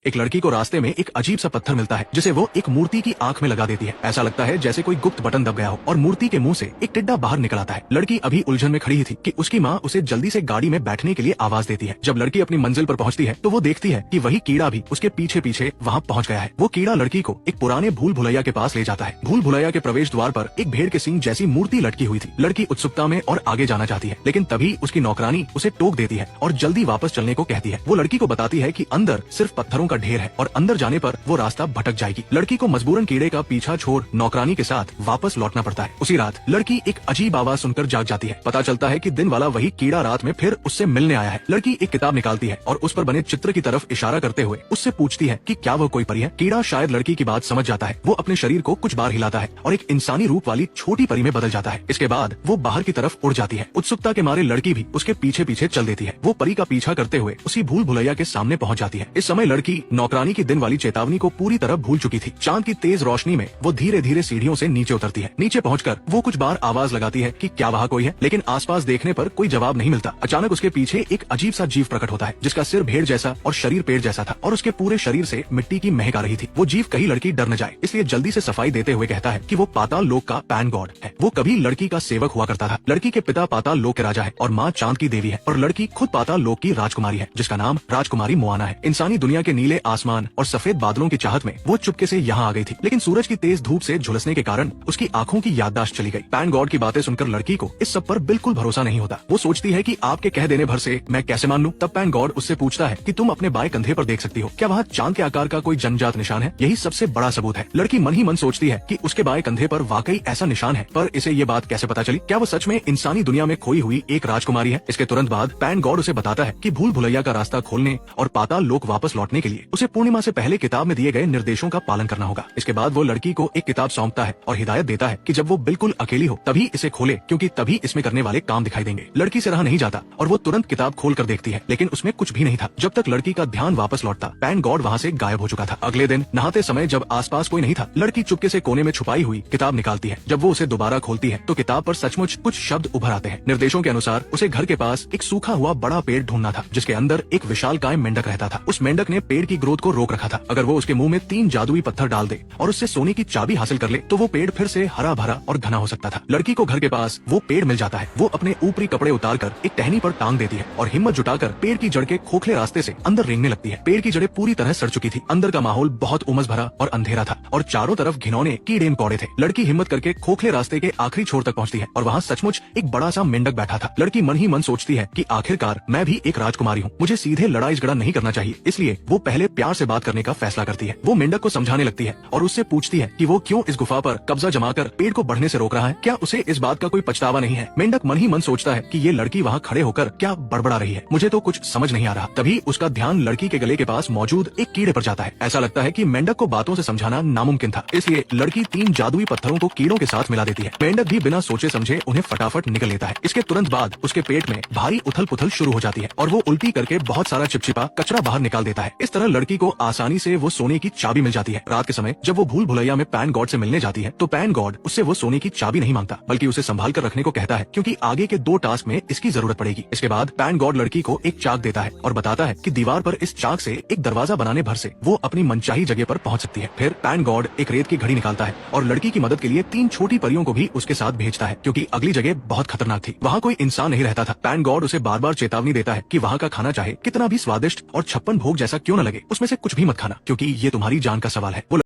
एक लड़की को रास्ते में एक अजीब सा पत्थर मिलता है जिसे वो एक मूर्ति की आंख में लगा देती है। ऐसा लगता है जैसे कोई गुप्त बटन दब गया हो और मूर्ति के मुंह से एक टिड्डा बाहर निकल आता है। लड़की अभी उलझन में खड़ी ही थी कि उसकी माँ उसे जल्दी से गाड़ी में बैठने के लिए आवाज देती है। जब लड़की अपनी मंजिल पर पहुंचती है तो वो देखती है कि वही कीड़ा भी उसके पीछे पीछे वहाँ पहुँच गया है। वो कीड़ा लड़की को एक पुराने भूल भुलैया के पास ले जाता है। भूल भुलैया के प्रवेश द्वार पर एक भेड़ के सींग जैसी मूर्ति लटकी हुई थी। लड़की उत्सुकता में और आगे जाना चाहती है, लेकिन तभी उसकी नौकरानी उसे टोक देती है और जल्दी वापस चलने को कहती है। वो लड़की को बताती है कि अंदर सिर्फ पत्थरों का ढेर है और अंदर जाने पर वो रास्ता भटक जाएगी। लड़की को मजबूरन कीड़े का पीछा छोड़ नौकरानी के साथ वापस लौटना पड़ता है। उसी रात लड़की एक अजीब आवाज सुनकर जाग जाती है। पता चलता है कि दिन वाला वही कीड़ा रात में फिर उससे मिलने आया है। लड़की एक किताब निकालती है और उस पर बने चित्र की तरफ इशारा करते हुए उससे पूछती है कि क्या वह कोई परी है। कीड़ा शायद लड़की की बात समझ जाता है। वो अपने शरीर को कुछ बार हिलाता है और एक इंसानी रूप वाली छोटी परी में बदल जाता है। इसके बाद वो बाहर की तरफ उड़ जाती है। उत्सुकता के मारे लड़की भी उसके पीछे पीछे चल देती है। वो परी का पीछा करते हुए उसी भूल भुलैया के सामने पहुंच जाती है। इस समय लड़की नौकरानी की दिन वाली चेतावनी को पूरी तरह भूल चुकी थी। चांद की तेज रोशनी में वो धीरे धीरे सीढ़ियों से नीचे उतरती है। नीचे पहुंचकर वो कुछ बार आवाज लगाती है कि क्या वहाँ कोई है, लेकिन आसपास देखने पर कोई जवाब नहीं मिलता। अचानक उसके पीछे एक अजीब सा जीव प्रकट होता है जिसका सिर भेड़ जैसा और शरीर पेड़ जैसा था और उसके पूरे शरीर से मिट्टी की महक आ रही थी। वो जीव कहीं लड़की डर न जाए इसलिए जल्दी से सफाई देते हुए कहता है कि वो पाताल लोक का पैन गॉड है। वो कभी लड़की का सेवक हुआ करता था। लड़की के पिता पाताल लोक के राजा है और माँ चांद की देवी है और लड़की खुद पाताल लोक की राजकुमारी है जिसका नाम राजकुमारी मोआना है। इंसानी दुनिया के नीले आसमान और सफेद बादलों की चाहत में वो चुपके से यहाँ आ गई थी, लेकिन सूरज की तेज धूप से झुलसने के कारण उसकी आंखों की याददाश्त चली गई। पैन गॉड की बातें सुनकर लड़की को इस सब पर बिल्कुल भरोसा नहीं होता। वो सोचती है कि आपके कह देने भर से मैं कैसे मान लूं। तब पैन गॉड उससे पूछता है कि तुम अपने बाएं कंधे पर देख सकती हो, क्या वहाँ चांद के आकार का कोई जन्मजात निशान है? यही सबसे बड़ा सबूत है। लड़की मन ही मन सोचती है कि उसके बाएं कंधे पर वाकई ऐसा निशान है, पर इसे ये बात कैसे पता चली? क्या वो सच में इंसानी दुनिया में खोई हुई एक राजकुमारी है? इसके तुरंत बाद पैन गॉड उसे बताता है कि भूल भुलैया का रास्ता खोलने और पाताल लोक वापस लौटने के लिए उसे पूर्णिमा से पहले किताब में दिए गए निर्देशों का पालन करना होगा। इसके बाद वो लड़की को एक किताब सौंपता है और हिदायत देता है कि जब वो बिल्कुल अकेली हो तभी इसे खोले, क्योंकि तभी इसमें करने वाले काम दिखाई देंगे। लड़की से रहा नहीं जाता और वो तुरंत किताब खोल कर देखती है, लेकिन उसमें कुछ भी नहीं था। जब तक लड़की का ध्यान वापस लौटता, पैन गॉड वहाँ से गायब हो चुका था। अगले दिन नहाते समय जब आसपास कोई नहीं था, लड़की चुपके से कोने में छुपाई हुई किताब निकालती है। जब वो उसे दोबारा खोलती है तो किताब पर सचमुच कुछ शब्द उभर आते हैं। निर्देशों के अनुसार उसे घर के पास एक सूखा हुआ बड़ा पेड़ ढूंढना था जिसके अंदर एक विशालकाय मेंढक रहता था। उस मेंढक ने पेड़ की ग्रोथ को रोक रखा था। अगर वो उसके मुंह में 3 जादुई पत्थर डाल दे और उससे सोने की चाबी हासिल कर ले तो वो पेड़ फिर से हरा भरा और घना हो सकता था। लड़की को घर के पास वो पेड़ मिल जाता है। वो अपने ऊपरी कपड़े उतारकर एक टहनी पर टांग देती है और हिम्मत जुटाकर पेड़ की जड़ के खोखले रास्ते से अंदर रेंगने लगती है। पेड़ की जड़ें पूरी तरह सड़ चुकी थी। अंदर का माहौल बहुत उमस भरा और अंधेरा था और चारों तरफ घिनौने कीड़े मकोड़े थे। लड़की हिम्मत करके खोखले रास्ते के आखिरी छोर तक पहुंचती है और वहाँ सचमुच एक बड़ा सा मेंढक बैठा था। लड़की मन ही मन सोचती है कि आखिरकार मैं भी एक राजकुमारी हूँ, मुझे सीधे लड़ाई झगड़ा नहीं करना चाहिए। इसलिए वो पहले प्यार से बात करने का फैसला करती है। वो मेंढक को समझाने लगती है और उससे पूछती है कि वो क्यों इस गुफा पर कब्जा जमाकर पेड़ को बढ़ने से रोक रहा है। क्या उसे इस बात का कोई पछतावा नहीं है? मेंढक मन ही मन सोचता है कि ये लड़की वहाँ खड़े होकर क्या बड़बड़ा रही है, मुझे तो कुछ समझ नहीं आ रहा। तभी उसका ध्यान लड़की के गले के पास मौजूद एक कीड़े पर जाता है। ऐसा लगता है कि मेंढक को बातों से समझाना नामुमकिन था, इसलिए लड़की 3 जादुई पत्थरों को कीड़ों के साथ मिला देती है। मेंढक भी बिना सोचे समझे उन्हें फटाफट निकल लेता है। इसके तुरंत बाद उसके पेट में भारी उथल पुथल शुरू हो जाती है और वो उल्टी करके बहुत सारा चिपचिपा कचरा बाहर निकाल देता है। इस तरह लड़की को आसानी से वो सोने की चाबी मिल जाती है। रात के समय जब वो भूल भुलैया में पैन गॉड से मिलने जाती है तो पैन गॉड उससे वो सोने की चाबी नहीं मांगता, बल्कि उसे संभाल कर रखने को कहता है, क्योंकि आगे के 2 टास्क में इसकी जरूरत पड़ेगी। इसके बाद पैन गॉड लड़की को एक चाक देता है और बताता है कि दीवार पर इस चाक से एक दरवाजा बनाने भर से वो अपनी मनचाही जगह पर पहुंच सकती है। फिर पैन गॉड एक रेत की घड़ी निकालता है और लड़की की मदद के लिए 3 छोटी परियों को भी उसके साथ भेजता है, क्योंकि अगली जगह बहुत खतरनाक थी। वहाँ कोई इंसान नहीं रहता था। पैन गॉड उसे बार बार चेतावनी देता है कि वहाँ का खाना चाहे कितना भी स्वादिष्ट और 56 भोग जैसा क्यों न लगे, उसमें से कुछ भी मत खाना, क्योंकि ये तुम्हारी जान का सवाल है।